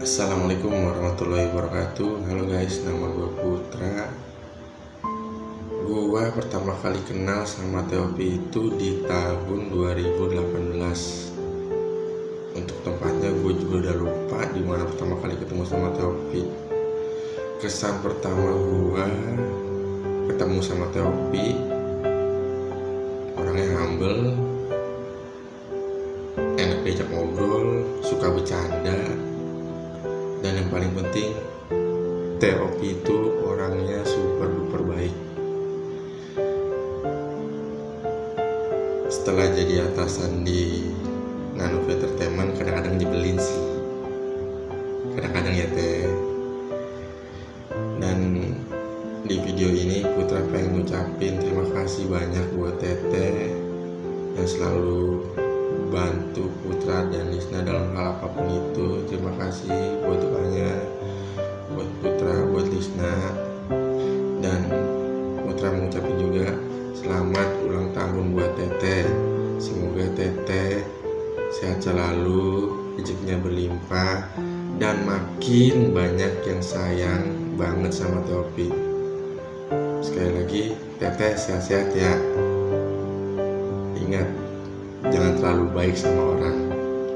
Assalamualaikum warahmatullahi wabarakatuh. Halo guys, nama gue Putra. Gue pertama kali kenal sama Teopi itu di tahun 2018. Untuk tempatnya gue juga udah lupa di mana pertama kali ketemu sama Teopi. Kesan pertama gue ketemu sama Teopi, orangnya humble, enak diajak ngobrol, suka bercanda. Dan yang paling penting, Teopi itu orangnya super duper baik. Setelah jadi atasan di Nano Entertainment, kadang-kadang nyebelin sih, kadang-kadang ya teh. Dan di video ini Putra pengen ngucapin terima kasih banyak buat Teteh yang selalu bantu Putra dan Lisna dalam hal apapun itu. Terima kasih buat doanya, buat Putra, buat Lisna. Dan Putra mengucapkan juga selamat ulang tahun buat Teteh. Semoga Teteh sehat selalu, rezekinya berlimpah, dan makin banyak yang sayang banget sama Teopi. Sekali lagi, Teteh sehat-sehat ya. Ingat, jangan terlalu baik sama orang.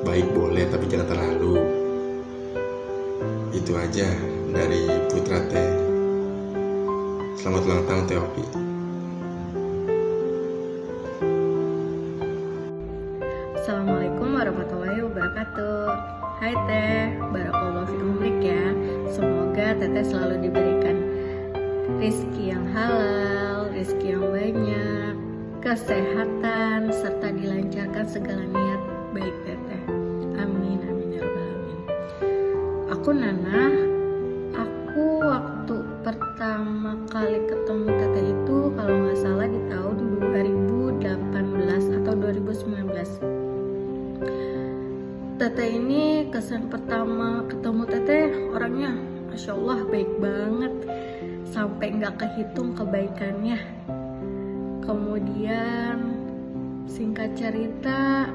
Baik boleh, tapi jangan terlalu. Itu aja dari Putra Teh. Selamat ulang tahun Teopi. Assalamualaikum warahmatullahi wabarakatuh. Hai Teh, barakallahu fi umrik ya. Semoga Teteh selalu diberikan rezeki yang halal, rezeki yang banyak, kesehatan, serta dilancarkan segala niat baik Teteh. Amin, amin ya rabbal alamin. Aku Nana. Aku waktu pertama kali ketemu Teteh itu kalau nggak salah di tahun 2018 atau 2019. Teteh ini kesan pertama ketemu Teteh orangnya Masya Allah baik banget, sampai nggak kehitung kebaikannya. Kemudian singkat cerita,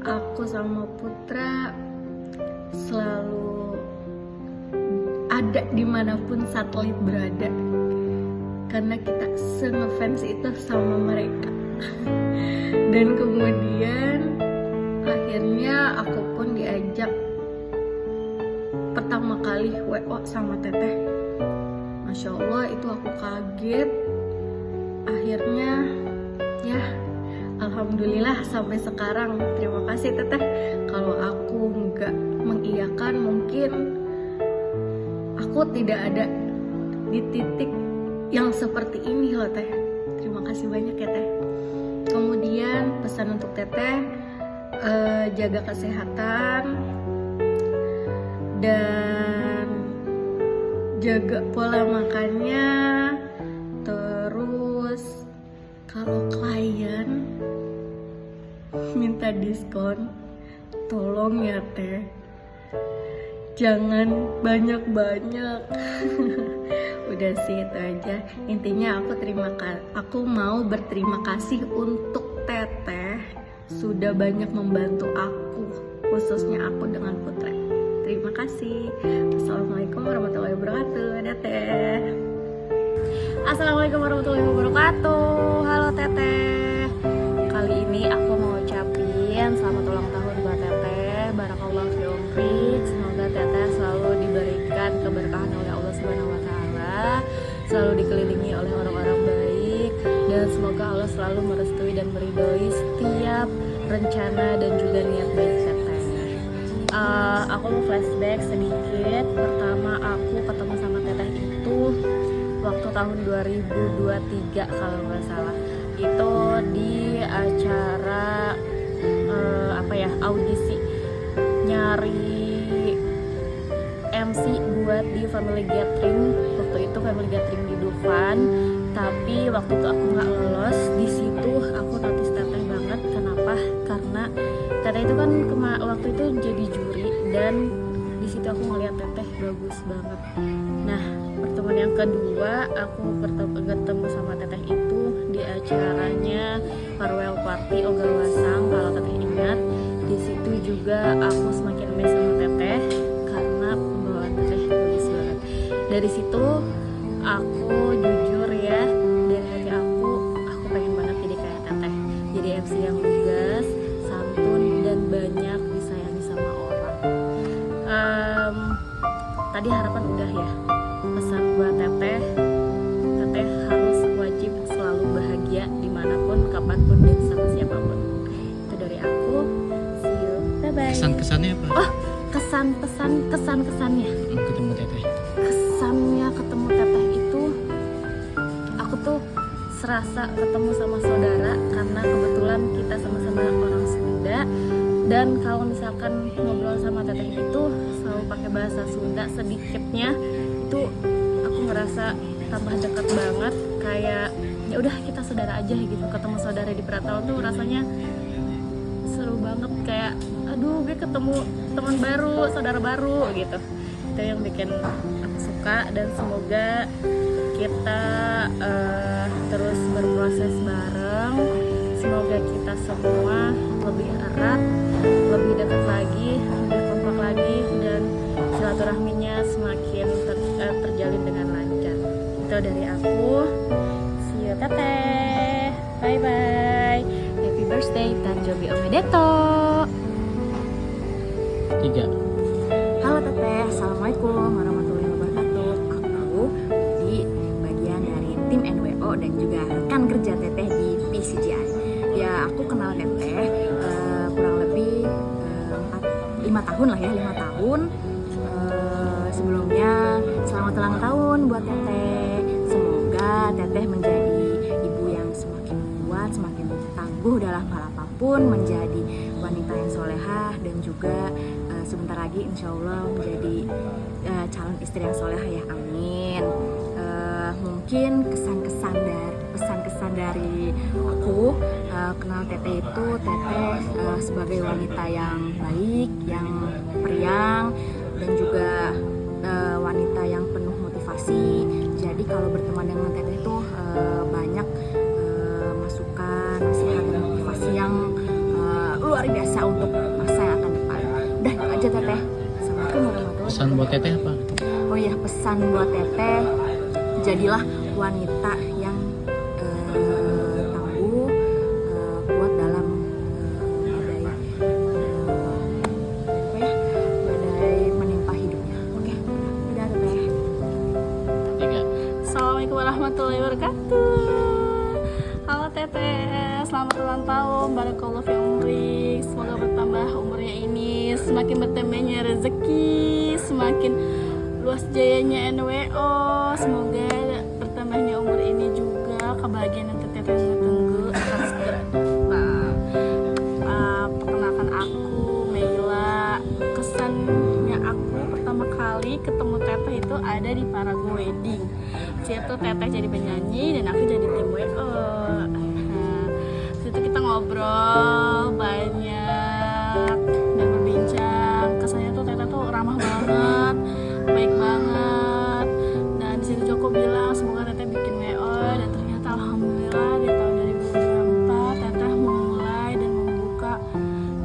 aku sama Putra selalu ada dimanapun satelit berada, karena kita se-ngefans itu sama mereka. Dan kemudian akhirnya aku pun diajak pertama kali WO sama Teteh. Masya Allah itu aku kaget. Akhirnya ya alhamdulillah sampai sekarang. Terima kasih Teteh. Kalau aku nggak mengiyakan, mungkin aku tidak ada di titik yang seperti ini loh Teh. Terima kasih banyak ya Teh. Kemudian pesan untuk Teteh, jaga kesehatan dan jaga pola makannya. Terus kalau klien minta diskon, tolong ya Teh, jangan banyak-banyak. Udah sih itu aja. Intinya aku mau berterima kasih untuk Teteh sudah banyak membantu aku, khususnya aku dengan Putra. Terima kasih. Assalamualaikum warahmatullahi wabarakatuh. Teteh. Assalamualaikum warahmatullahi wabarakatuh. Halo Teteh. Kali ini aku mau ucapin selamat ulang tahun buat Teteh. Barakallahu fi umrik. Semoga Teteh selalu diberikan keberkahan oleh Allah Subhanahu wa taala, selalu dikelilingi oleh orang-orang baik, dan semoga Allah selalu merestui dan meridhoi setiap rencana dan juga niat baik Teteh. Aku mau flashback sedikit. Pertama aku ketemu sama Teteh itu waktu tahun 2023 kalau nggak salah. Itu di acara audisi nyari MC buat di Family Gathering. Waktu itu Family Gathering di Dufan, tapi waktu itu aku nggak lolos. Di situ aku notice Teteh banget. Kenapa? Karena Teteh itu kan waktu itu jadi juri, dan di situ aku ngeliat Teteh bagus banget. Nah, pertemuan yang kedua aku ketemu sama Teteh itu di acaranya farewell party Ogawasang, kalau Teteh ingat. Di situ juga aku semakin amazed sama Teteh karena dari situ aku jujur ya, dari hati aku pengen banget jadi kayak Teteh, jadi MC yang lugas, santun, dan banyak disayangi sama orang. Tadi harapan udah ya, pesan buat Teteh harus wajib selalu bahagia dimanapun, kapanpun, dan sama siapapun. Itu dari aku. See you, bye bye. Kesan-kesannya apa? Oh, kesannya Ketemu Teteh. kesannya ketemu Teteh itu, aku tuh serasa ketemu sama saudara, karena kebetulan kita sama-sama orang Sunda. Dan kalau misalkan ngobrol sama Teteh itu selalu pakai bahasa Sunda, sedikitnya itu aku ngerasa tambah dekat banget, kayak ya udah kita saudara aja gitu. Ketemu saudara di Pratama tuh rasanya seru banget, kayak aduh gue ketemu teman baru, saudara baru gitu. Itu yang bikin aku suka, dan semoga kita terus berproses bareng. Semoga kita semua lebih erat, lebih dekat lagi, lebih kompak lagi, dan silaturahminya semakin terjalin dengan lancar. Itu dari aku. See you Teteh. Bye bye. Happy birthday Tanjobi Omedeto. 3. Halo Teteh, Assalamualaikum warahmatullahi wabarakatuh. Aku di bagian dari tim NWO dan juga rekan kerja Teteh di PCGI. Ya, aku kenal Teteh kurang lebih 5 tahun lah ya, 5 tahun. Sebelumnya selamat ulang tahun buat Teteh. Semoga Teteh menjadi ibu yang semakin kuat, semakin tangguh dalam hal apapun, menjadi wanita yang solehah, dan juga sebentar lagi insya Allah menjadi calon istri yang solehah ya, amin. Mungkin pesan-kesan dari aku kenal Teteh itu, Teteh sebagai wanita yang baik, yang periang, dan juga wanita yang penuh motivasi. Jadi kalau berteman dengan Teteh itu banyak masukan, nasihat, dan motivasi yang luar biasa untuk masa yang akan depan. Udah itu aja Teteh. Assalamualaikum warahmatullahi Pesan buat Teteh apa? Oh ya, pesan buat Teteh, jadilah wanita yang tangguh, kuat dalam badai menimpa hidupnya. Oke, udah Teteh. 3. Assalamualaikum warahmatullahi wabarakatuh. Halo Teteh, selamat ulang tahun, barakallahu fi umri. Semoga bertambah umurnya ini, semakin bertambahnya rezeki, semakin luas jayanya NWO. Semoga bertambahnya umur ini juga kebahagiaan yang Teteh tunggu akan segera datang. Perkenalkan aku Meila. Kesannya aku pertama kali ketemu Teteh itu ada di Parago Wedding. Situ Teteh jadi penyanyi dan aku jadi tim WO. Situ kita ngobrol banyak dan berbincang. Kesannya tuh Teteh tuh ramah banget, baik banget. Dan di situ Joko bilang semoga Teteh bikin WO, dan ternyata alhamdulillah di tahun 2024 Teteh memulai dan membuka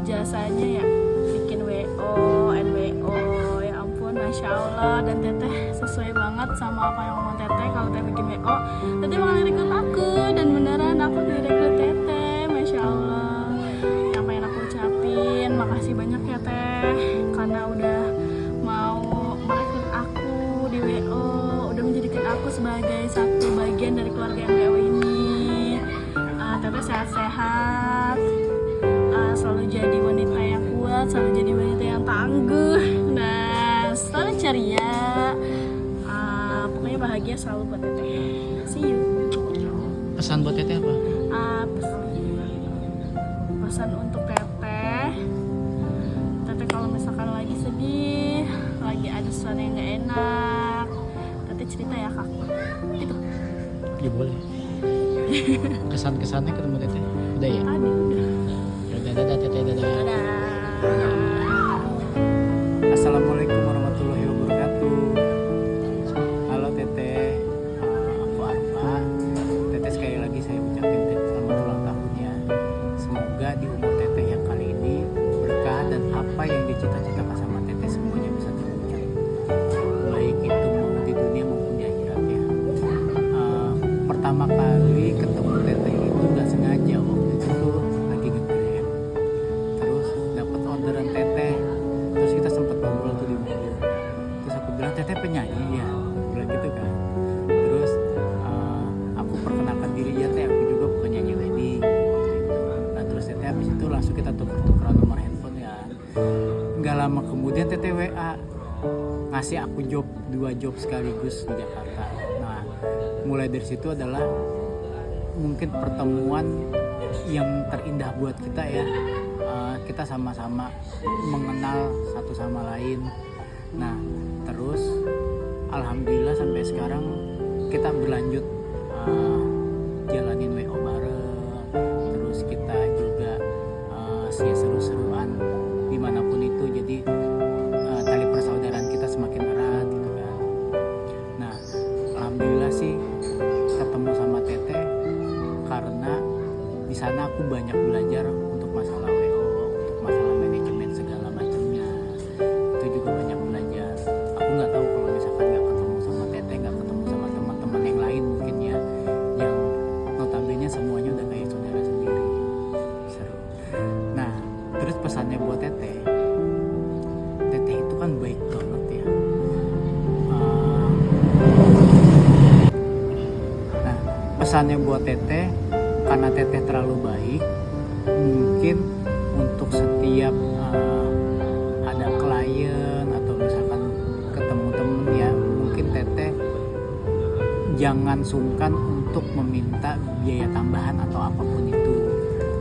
jasanya ya, bikin WO, NWO. Ya ampun, Masya Allah. Dan Teteh sesuai banget sama apa yang ngomong Teteh, kalau Teteh bikin WO, Teteh bakal rekrut aku, dan beneran aku direkrut Teteh. Masya Allah. Yang pengen aku ucapin makasih banyak ya Teh, karena udah mau merekrut aku di WO, udah menjadikan aku sebagai satu bagian dari keluarga NWO ini. Teteh sehat-sehat, selalu jadi wanita yang kuat, selalu jadi wanita yang tangguh, nah selalu ceria. Pokoknya bahagia selalu buat Teteh. See you. Pesan buat Teteh apa? Pesan untuk Teteh kalau misalkan lagi sedih, lagi ada sesuatu yang gak enak, Teteh cerita ya Kak. Itu Ya boleh. Kesan-kesannya ketemu Teteh? Udah ya? tadi udah. Dadah, dadah Teteh, dadah. Dadah. Assalamualaikum warahmatullahi wabarakatuh. Halo Teteh, aku Arfa. Teteh sekali lagi saya ucapin selamat ulang tahunnya. Semoga di umur Teteh yang kali ini berkah, dan apa yang dicita-citakan sama Teteh semuanya bisa terwujud. Baik itu mau di dunia ngasih aku dua job sekaligus di Jakarta. Nah, mulai dari situ adalah mungkin pertemuan yang terindah buat kita ya. Kita sama-sama mengenal satu sama lain. Nah, terus alhamdulillah sampai sekarang kita berlanjut jalanin WO bareng. Terus kita juga seru-seruan dimanapun itu. Jadi tali persaudaraan kita semakin erat gitu kan. Nah, alhamdulillah sih ketemu sama Teteh karena di sana aku banyak belajar untuk masalah WO, untuk masalah manajemen segala macamnya. Itu juga banyak belajar. Aku nggak tahu kalau misalkan nggak ketemu sama Teteh, nggak ketemu sama teman-teman yang lain mungkin ya, yang notabene semuanya udah kayak saudara sendiri. Seru. Nah, terus pesannya buat Teteh itu kan baik banget ya. Nah, pesannya buat Teteh, karena Teteh terlalu baik, mungkin untuk setiap ada klien atau misalkan ketemu temen ya, mungkin Teteh jangan sungkan untuk meminta biaya tambahan atau apapun itu,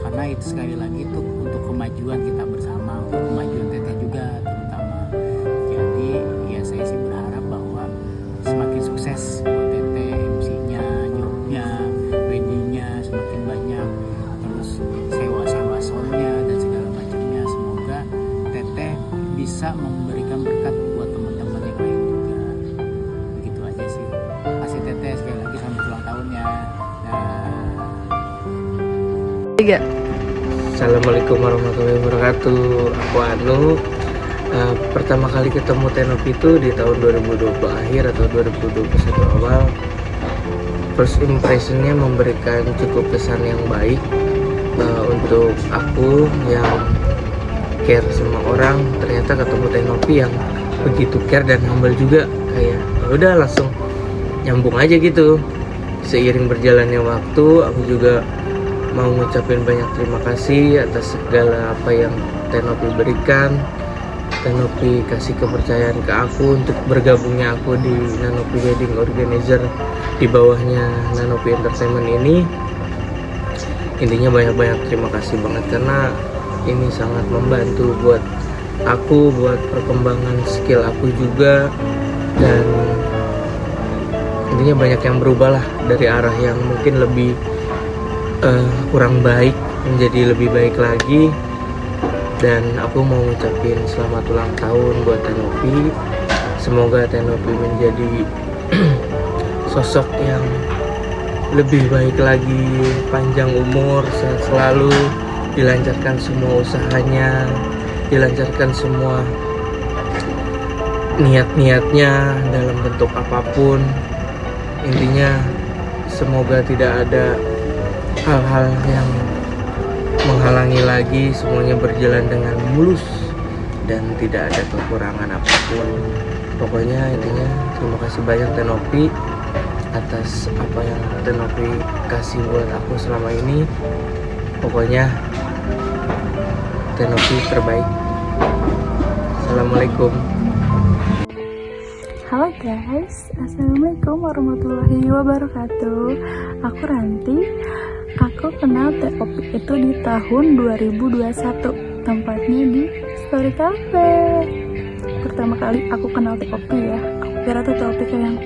karena itu sekali lagi itu untuk kemajuan kita bersama, untuk kemajuan Teteh juga terutama. Jadi ya saya sih berharap bahwa semakin sukses buat Teteh, MC-nya, jobnya, weddingnya semakin banyak, terus sewa soundnya dan segala macamnya. Semoga Teteh bisa memberikan berkat buat teman-teman yang lain juga. Begitu aja sih. Kasih Teteh sekali lagi selamat ulang tahunnya. Tiga. Assalamualaikum warahmatullahi wabarakatuh. Aku Anu. Pertama kali ketemu Tenopi itu di tahun 2020 akhir atau 2021 awal. First impressionnya memberikan cukup kesan yang baik untuk aku yang care sama orang. Ternyata ketemu Tenopi yang begitu care dan humble juga, kayak udah langsung nyambung aja gitu. Seiring berjalannya waktu, aku juga mau ngucapin banyak terima kasih atas segala apa yang Tenopi berikan. Tenopi kasih kepercayaan ke aku untuk bergabungnya aku di Nanopi Wedding Organizer di bawahnya Nanopi Entertainment ini. Intinya banyak-banyak terima kasih banget karena ini sangat membantu buat aku, buat perkembangan skill aku juga, dan intinya banyak yang berubah lah dari arah yang mungkin lebih kurang baik menjadi lebih baik lagi. Dan aku mau ngucapin selamat ulang tahun buat Tenopi. Semoga Tenopi menjadi sosok yang lebih baik lagi, panjang umur, sehat selalu, dilancarkan semua usahanya, dilancarkan semua niat-niatnya dalam bentuk apapun. Intinya semoga tidak ada hal-hal yang menghalangi lagi, semuanya berjalan dengan mulus dan tidak ada kekurangan apapun. Pokoknya intinya terima kasih banyak Tenopi atas apa yang Tenopi kasih buat aku selama ini. Pokoknya Tenopi terbaik. Assalamualaikum. Halo guys, assalamualaikum warahmatullahi wabarakatuh. Aku Ranti. Aku kenal TOP itu di tahun 2021, tempatnya di Story Cafe. Pertama kali aku kenal TOP ya, aku kira tuh TOP kayak yang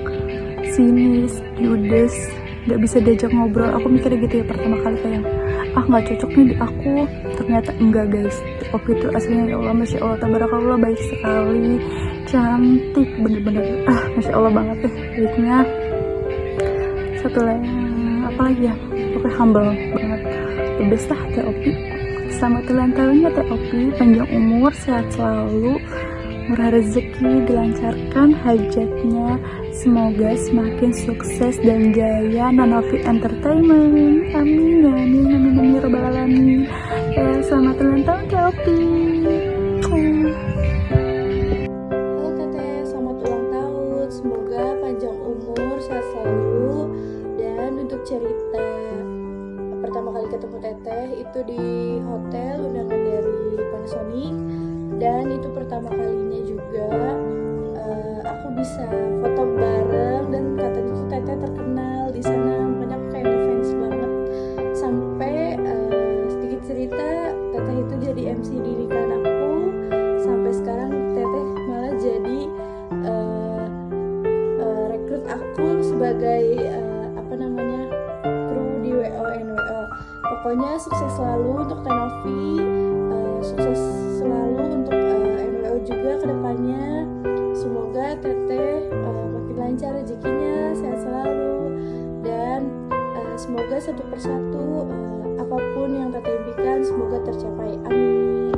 sinis, judes, gak bisa diajak ngobrol. Aku mikirnya gitu ya pertama kali, kayak yang gak cocok nih di aku. Ternyata enggak guys, TOP itu aslinya ya Allah, Masya Allah, tabarakallah, baik sekali, cantik, bener-bener Masya Allah banget deh baiknya. Satu lagi, apa lagi ya, pokoknya humble banget, the best lah TOP. Selamat ulang tahunnya TOP, panjang umur, sehat selalu, murah rezeki, dilancarkan hajatnya, semoga semakin sukses dan jaya Nanopi Entertainment. Amin ya amin amin amin ya rabbal alamin. Selamat ulang tahun TOP. Halo Teteh, selamat ulang tahun, semoga panjang umur, sehat selalu. Dan untuk cerita pertama kali ketemu Teteh itu di hotel undangan dari Panasonic, dan itu pertama kalinya juga aku bisa foto bareng, dan katanya tuh Teteh terkenal di sana, makanya aku kayak ngefans banget. Sampai sedikit cerita, Teteh itu jadi MC di nikahan aku. Sampai sekarang Teteh malah jadi rekrut aku sebagai kru di WO NWO. Pokoknya sukses selalu untuk Tenovi, sukses selalu untuk NWO juga ke depannya. Semoga Teteh makin lancar rezekinya, sehat selalu, dan semoga satu persatu apapun yang Teteh impikan semoga tercapai. Amin.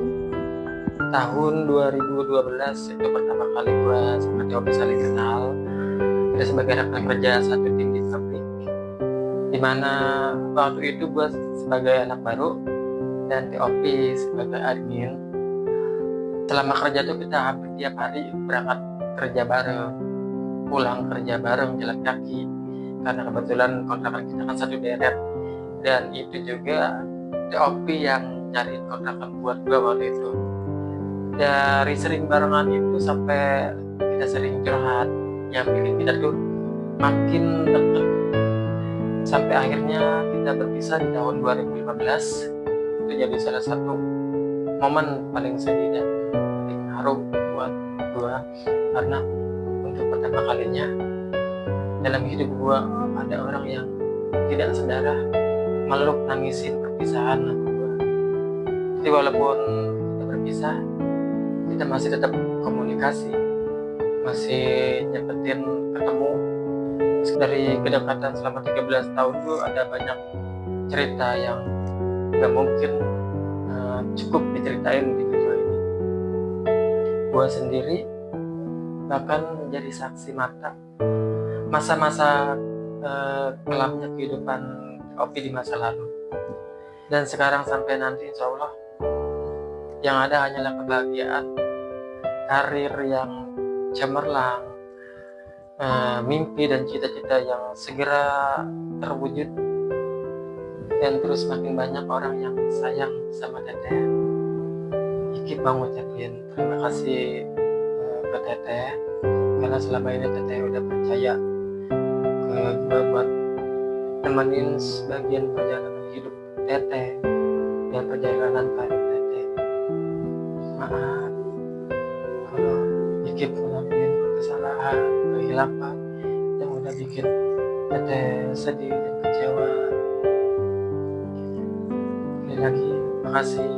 Tahun 2012 itu pertama kali gue sama Teopi saling kenal. Kita sebagai rekan kerja satu tim di pabrik, dimana waktu itu gue sebagai anak baru dan Teopi sebagai admin. Selama kerja tuh kita hampir tiap hari berangkat kerja bareng, pulang kerja bareng jalan kaki, karena kebetulan kontrakan kita kan satu deret. Dan itu juga Teopi yang nyariin kontrakan buat gue waktu itu. Dari sering barengan itu sampai kita sering curhat, yang bikin kita tuh makin deket. Sampai akhirnya kita berpisah di tahun 2015. Itu jadi salah satu momen paling sedih dan paling haru buat gua, karena untuk pertama kalinya dalam hidup gua ada orang yang tidak saudara meluk nangisin perpisahan sama gua. Jadi walaupun kita berpisah, kita masih tetap komunikasi, masih nyepetin ketemu. Dari kedekatan selama 13 tahun tuh ada banyak cerita yang gak mungkin cukup diceritain di video ini. Gua sendiri bahkan menjadi saksi mata masa-masa kelamnya kehidupan Opi di masa lalu. Dan sekarang sampai nanti insya Allah yang ada hanyalah kebahagiaan, karir yang cemerlang, mimpi dan cita-cita yang segera terwujud, dan terus makin banyak orang yang sayang sama Teteh. Iki bang ngucapin terima kasih ke Teteh, karena selama ini Teteh udah percaya ke gue buat nemenin sebagian perjalanan hidup Teteh dan perjalanan karir Teteh. Maaf kalau Iki ngelakuin kesalahan, kehilapan yang udah bikin Teteh sedih dan kecewa. Sekali lagi makasih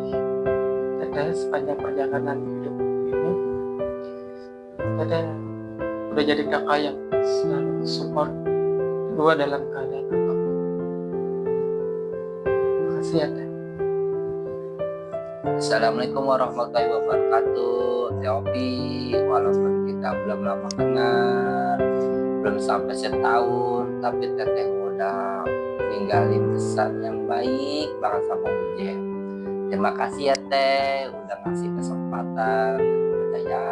Teteh sepanjang perjalanan hidup ini. Teteh udah jadi kakak yang selalu support gua dalam keadaan apapun. Makasih ya Teh. Assalamualaikum warahmatullahi wabarakatuh. Teopi, walaupun kita belum lama kenal, belum sampai setahun, tapi Teteh udah ninggalin kesan yang baik banget sama Uje. Terima kasih ya Teh, udah ngasih kesempatan percaya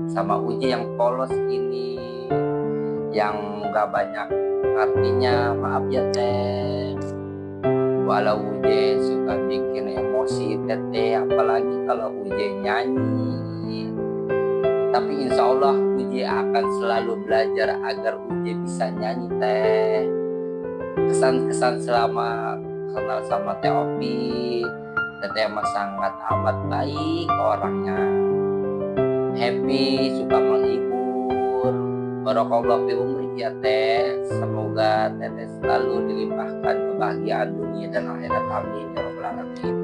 sama Uje yang polos ini, yang gak banyak artinya. Maaf ya Teh, walau Uje suka bikin emosi Teteh, apalagi kalau Uje nyanyi. Tapi insya Allah Uje akan selalu belajar agar Uje bisa nyanyi Teh. Kesan-kesan selama kenal sama Teopi, Teteh emang sangat amat baik orangnya, happy, suka menghibur. Barakallahu fi umri ya Teh. Semoga Teteh selalu dilimpahkan kebahagiaan dunia dan akhirat. Amin ya rabbal alamin.